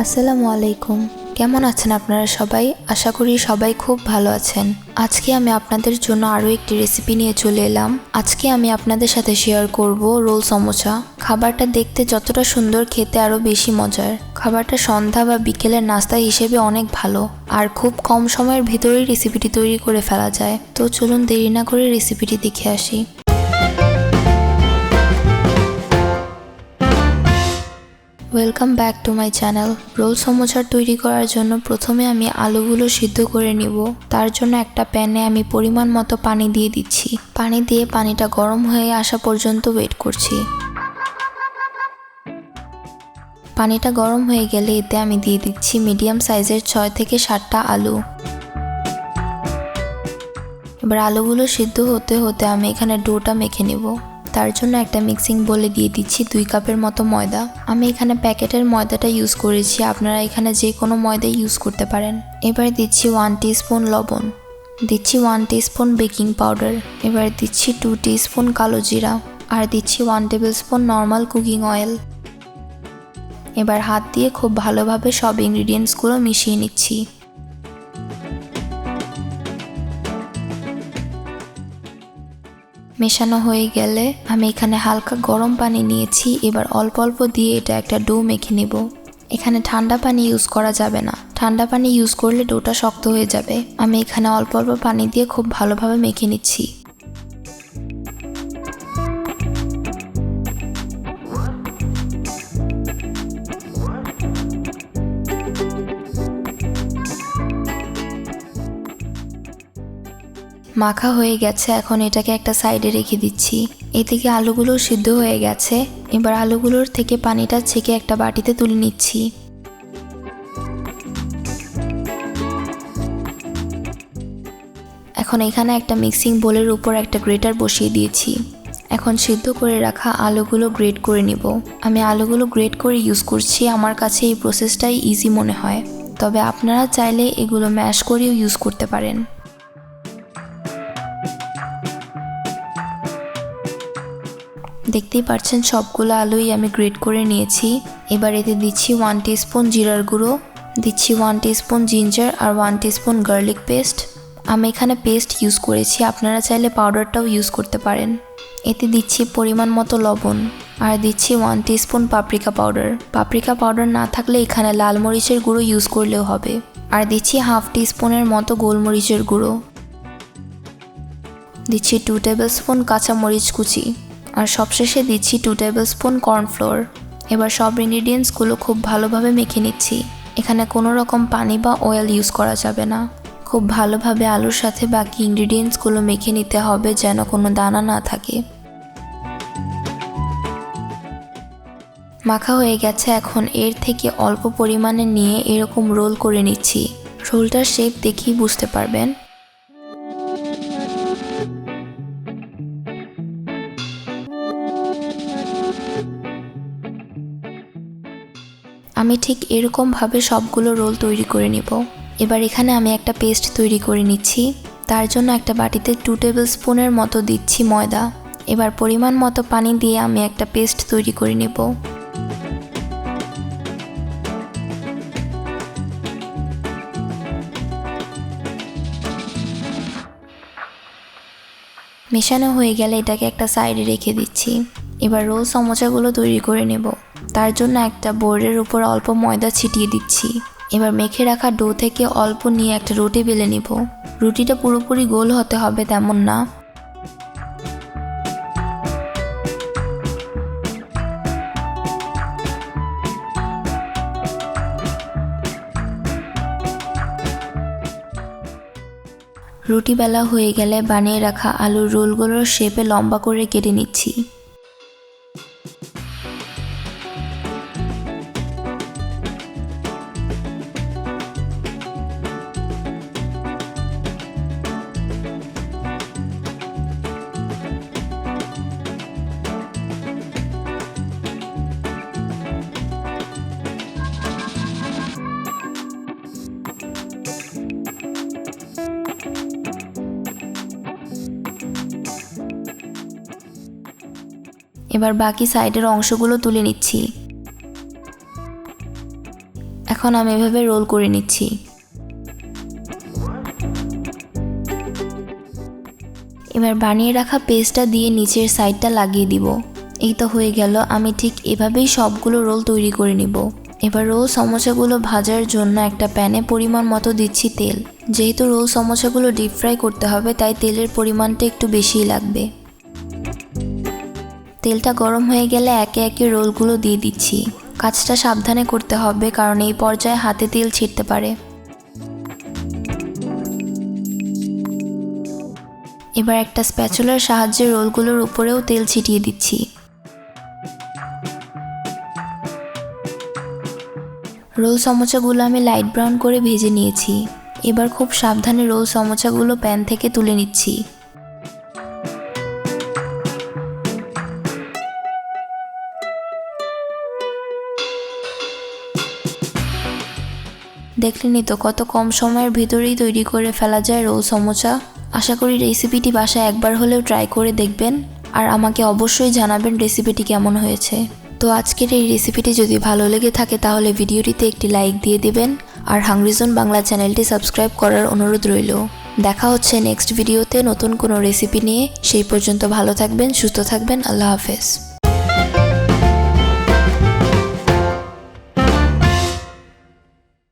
আসসালামু আলাইকুম। কেমন আছেন আপনারা সবাই? আশা করি সবাই খুব ভালো আছেন। আজকে আমি আপনাদের জন্য আরও একটি রেসিপি নিয়ে চলে এলাম। আজকে আমি আপনাদের সাথে শেয়ার করব রোল সমোসা। খাবারটা দেখতে যতটা সুন্দর, খেতে আরও বেশি মজার। খাবারটা সন্ধ্যা বা বিকেলের নাস্তা হিসেবে অনেক ভালো, আর খুব কম সময়ের ভিতরেই রেসিপিটি তৈরি করে ফেলা যায়। তো চলুন দেরি না করে রেসিপিটি দেখে আসি। Welcome back to my channel. Roll samosa তৈরি করার জন্য প্রথমে আমি আলুগুলো সিদ্ধ করে নিব। তার জন্য একটা প্যানে আমি পরিমাণ মতো পানি দিয়ে দিচ্ছি। পানি দিয়ে পানিটা গরম হয়ে আসা পর্যন্ত ওয়েট করছি। পানিটা গরম হয়ে গেলে এতে আমি দিয়ে দিচ্ছি মিডিয়াম সাইজের 6 থেকে 7টা আলু। এবার আলুগুলো সিদ্ধ হতে হতে আমি এখানে ডোটা মেখে নেব। তার জন্য একটা মিক্সিং বোলে দিয়ে দিচ্ছি 2 কাপের মতো ময়দা। আমি এখানে প্যাকেটের ময়দাটা ইউজ করেছি, আপনারা এখানে যে কোনো ময়দা ইউজ করতে পারেন। এবার দিচ্ছি 1 টিস্পুন লবণ, দিচ্ছি 1 টিস্পুন বেকিং পাউডার, এবার দিচ্ছি 2 টিস্পুন কালো জিরা, আর দিচ্ছি 1 টেবিলস্পুন নর্মাল কুকিং অয়েল। এবার হাত দিয়ে খুব ভালোভাবে সব ইনগ্রিডিয়েন্টসগুলো মিশিয়ে নিচ্ছি। মেশানো হয়ে গেলে আমি এখানে হালকা গরম পানি নিয়েছি। এবার অল্প অল্প দিয়ে এটা একটা ডো মেখে নেব। এখানে ঠান্ডা পানি ইউজ করা যাবে না, ঠান্ডা পানি ইউজ করলে ডোটা শক্ত হয়ে যাবে। আমি এখানে অল্প অল্প পানি দিয়ে খুব ভালোভাবে মেখে নিচ্ছি। মাখা হয়ে গেছে, এখন এটাকে একটা সাইডে রেখে দিচ্ছি। এদিকে আলুগুলো সিদ্ধ হয়ে গেছে। এবার আলুগুলোর থেকে পানিটা ছেঁকে একটা বাটিতে তুলে নিচ্ছি। এখন এখানে একটা মিক্সিং বোলের উপর একটা গ্রেটার বসিয়ে দিয়েছি। এখন সিদ্ধ করে রাখা আলুগুলো গ্রেট করে নিব। আমি আলুগুলো গ্রেট করে ইউজ করছি, আমার কাছে এই প্রসেসটাই ইজি মনে হয়। তবে আপনারা চাইলে এগুলো ম্যাশ করেও ইউজ করতে পারেন। দেখতেই পাচ্ছেন সবগুলো আলুই আমি গ্রেট করে নিয়েছি। এবার এতে দিচ্ছি 1 টিস্পুন জিরার গুঁড়ো, দিচ্ছি 1 টিস্পুন জিঞ্জার আর 1 টিস্পুন গার্লিক পেস্ট। আমি এখানে পেস্ট ইউজ করেছি, আপনারা চাইলে পাউডারটাও ইউজ করতে পারেন। এতে দিচ্ছি পরিমাণ মতো লবণ, আর দিচ্ছি 1 teaspoon paprika powder. Paprika powder না থাকলে এখানে লাল মরিচের গুঁড়ো ইউজ করলেও হবে। আর দিচ্ছি হাফ টিস্পুনের মতো গোলমরিচের গুঁড়ো, দিচ্ছি 2 টেবিলস্পুন কাঁচা মরিচ কুচি, আর সবশেষে দিচ্ছি 2 টেবিলস্পুন কর্নফ্লোর। এবার সব ইনগ্রিডিয়েন্টসগুলো খুব ভালোভাবে মেখে নিচ্ছি। এখানে কোনো রকম পানি বা অয়েল ইউজ করা যাবে না। খুব ভালোভাবে আলুর সাথে বাকি ইনগ্রিডিয়েন্টসগুলো মেখে নিতে হবে যেন কোনো দানা না থাকে। মাখা হয়ে গেছে, এখন এর থেকে অল্প পরিমাণে নিয়ে এরকম রোল করে নিচ্ছি। রোলটার শেপ দেখেই বুঝতে পারবেন। আমি ঠিক এরকমভাবে সবগুলো রোল তৈরি করে নিব। এবার এখানে আমি একটা পেস্ট তৈরি করে নিচ্ছি। তার জন্য একটা বাটিতে 2 টেবিলস্পুনের মতো দিচ্ছি ময়দা। এবার পরিমাণ মতো পানি দিয়ে আমি একটা পেস্ট তৈরি করে নেব। মেশানো হয়ে গেলে এটাকে একটা সাইডে রেখে দিচ্ছি। এবার রোল সমোসাগুলো তৈরি করে নেব। তার জন্য একটা বোর্ডের উপর অল্প ময়দা ছিটিয়ে দিচ্ছি। এবার মেখে রাখা ডো থেকে অল্প নিয়ে একটা রুটি বেলে নেব। রুটিটা পুরোপুরি গোল হতে হবে তেমন না। রুটি বেলা হয়ে গেলে বানিয়ে রাখা আলুর রোলগুলোর শেপে লম্বা করে কেটে নিচ্ছি। এবার বাকি সাইডের অংশগুলো তুলে নিচ্ছি। এখন আমি এভাবে রোল করে নিচ্ছি। এবার বানিয়ে রাখা পেস্টটা দিয়ে নিচের সাইডটা লাগিয়ে দিব। এই তো হয়ে গেল। আমি ঠিক এভাবেই সবগুলো রোল তৈরি করে নিব। এবার রোল সমোসাগুলো ভাজার জন্য একটা প্যানে পরিমাণ মতো দিচ্ছি তেল। যেহেতু রোল সমোসাগুলো ডিপ ফ্রাই করতে হবে তাই তেলের পরিমাণটা একটু বেশিই লাগবে। তেলটা গরম হয়ে গেলে একে একে রোলগুলো দিয়ে দিচ্ছি। কাজটা সাবধানে করতে হবে কারণ এই পর্যায়ে হাতে তেল ছিটতে পারে। এবার একটা স্প্যাচুলার সাহায্যে রোলগুলোর উপরেও তেল ছিটিয়ে দিচ্ছি। রোল সমোসাগুলো আমি লাইট ব্রাউন করে ভেজে নিয়েছি। এবার খুব সাবধানে রোল সমোসাগুলো প্যান থেকে তুলে নিচ্ছি। দেখলেনই তো কত কম সময়ের ভিতরেই তৈরি করে ফেলা যায় রোল সমোসা। আশা করি রেসিপিটি বাসায় একবার হলেও ট্রাই করে দেখবেন আর আমাকে অবশ্যই জানাবেন রেসিপিটি কেমন হয়েছে। তো আজকের এই রেসিপিটি যদি ভালো লেগে থাকে তাহলে ভিডিওটিতে একটি লাইক দিয়ে দিবেন আর হাংরি জোন বাংলা চ্যানেলটি সাবস্ক্রাইব করার অনুরোধ রইল। দেখা হচ্ছে নেক্সট ভিডিওতে নতুন কোনো রেসিপি নিয়ে। সেই পর্যন্ত ভালো থাকবেন, সুস্থ থাকবেন। আল্লাহ হাফেজ।